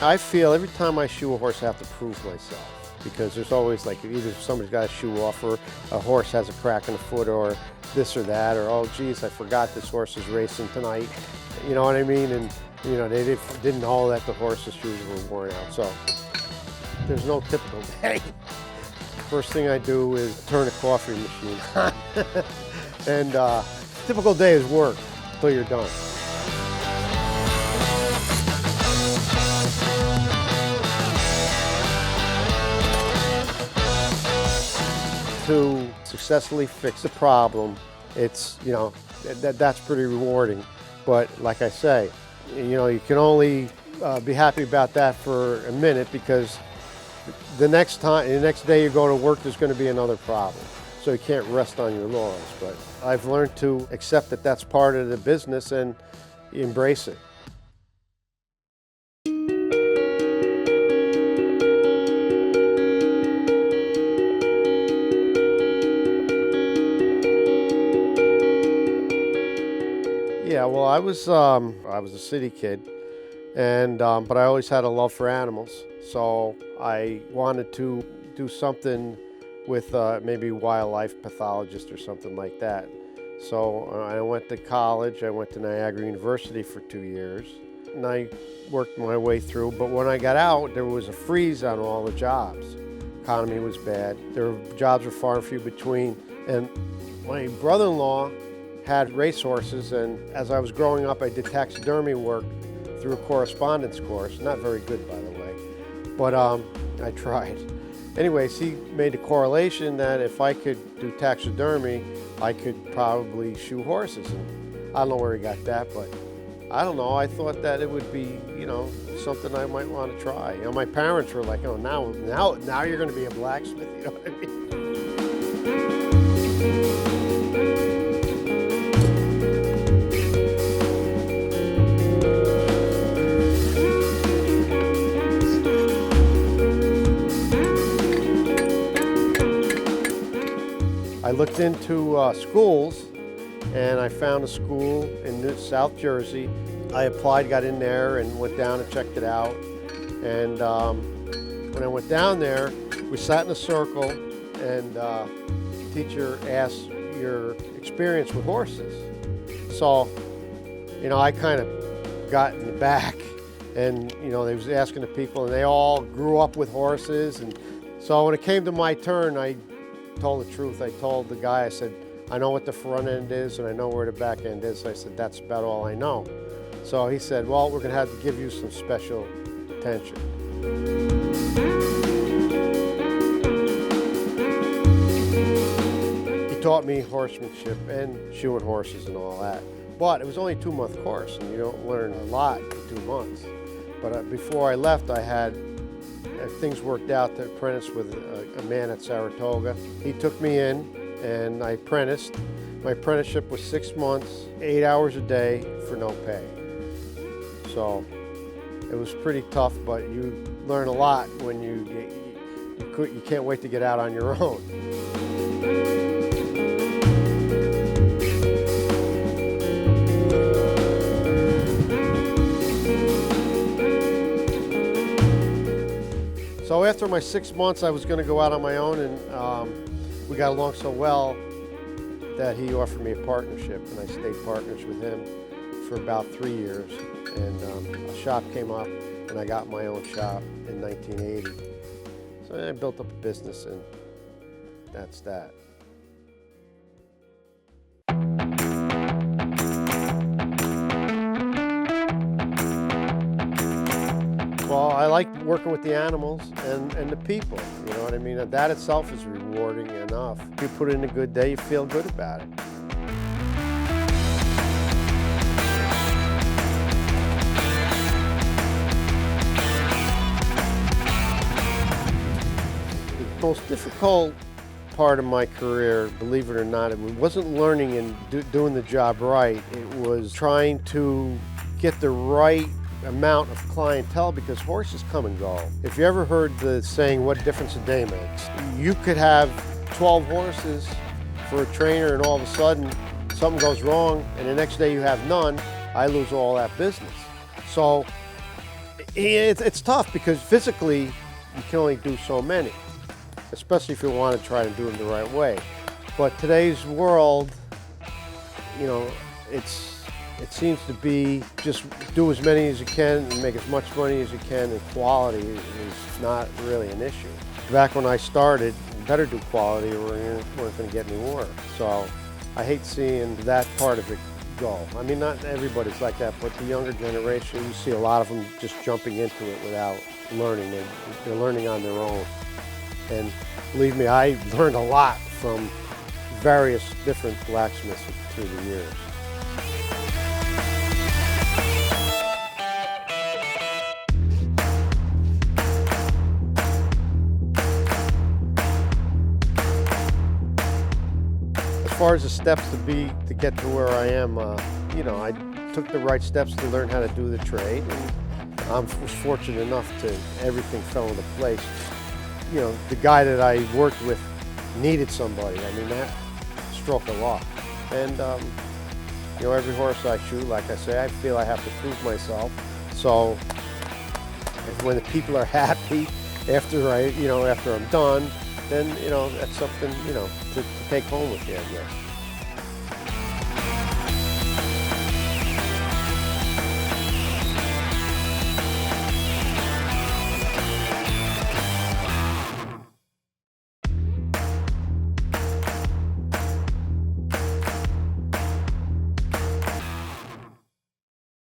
I feel every time I shoe a horse, I have to prove myself, because there's always like either somebody's got a shoe off, or a horse has a crack in the foot, or this or that, or oh geez, I forgot this horse is racing tonight. You know what I mean? And you know, they didn't know that the horse's shoes were worn out. So there's no typical day. First thing I do is turn a coffee machine on. And typical day is work until you're done. To successfully fix a problem, it's, you know, that's pretty rewarding. But like I say, you know, you can only be happy about that for a minute, because the next day you go to work, there's going to be another problem. So you can't rest on your laurels. But I've learned to accept that that's part of the business and embrace it. Yeah, well, I was a city kid, and but I always had a love for animals. So I wanted to do something with maybe wildlife pathologist or something like that. So I went to college. I went to Niagara University for 2 years, and I worked my way through. But when I got out, there was a freeze on all the jobs. Economy was bad. Jobs were far and few between. And my brother-in-law had racehorses, and as I was growing up, I did taxidermy work through a correspondence course. Not very good, by the way, but I tried. Anyways, he made a correlation that if I could do taxidermy, I could probably shoe horses. And I don't know where he got that, but I don't know. I thought that it would be, you know, something I might want to try. You know, my parents were like, "Oh, now you're going to be a blacksmith." You know what I mean? I looked into schools, and I found a school in South Jersey. I applied, got in there, and went down and checked it out. And when I went down there, we sat in a circle, and the teacher asked your experience with horses. So, you know, I kind of got in the back, and, you know, they was asking the people, and they all grew up with horses. And so when it came to my turn, I told the truth. I told the guy, I said, I know what the front end is and I know where the back end is. I said, that's about all I know. So he said, well, we're going to have to give you some special attention. He taught me horsemanship and shoeing horses and all that. But it was only a 2-month course, and you don't learn a lot in 2 months. But before I left, I had things worked out to apprentice with a man at Saratoga. He took me in, and I apprenticed. My apprenticeship was 6 months, 8 hours a day for no pay. So it was pretty tough, but you learn a lot when you can't wait to get out on your own. So after my 6 months, I was going to go out on my own, and we got along so well that he offered me a partnership, and I stayed partners with him for about 3 years. And a shop came up, and I got my own shop in 1980. So I built up a business, and that's that. Well, I like working with the animals and the people, you know what I mean? That itself is rewarding enough. If you put in a good day, you feel good about it. The most difficult part of my career, believe it or not, it wasn't learning and doing the job right. It was trying to get the right amount of clientele, because horses come and go. If you ever heard the saying, what difference a day makes, you could have 12 horses for a trainer, and all of a sudden something goes wrong, and the next day you have none. I lose all that business. So It's tough because physically you can only do so many, especially if you want to try to do them the right way. But today's world, you know, it seems to be just do as many as you can and make as much money as you can, and quality is not really an issue. Back when I started, you better do quality or you weren't going to get any work. So I hate seeing that part of it go. I mean, not everybody's like that, but the younger generation, you see a lot of them just jumping into it without learning. They're learning on their own. And believe me, I learned a lot from various different blacksmiths through the years. As far as the steps to get to where I am, you know, I took the right steps to learn how to do the trade, and I was fortunate enough to everything fell into place. You know, the guy that I worked with needed somebody. I mean, that struck a lot. And you know, every horse I shoot, like I say, I feel I have to prove myself. So when the people are happy after after I'm done, then, you know, that's something, you know, to take home with you, I guess.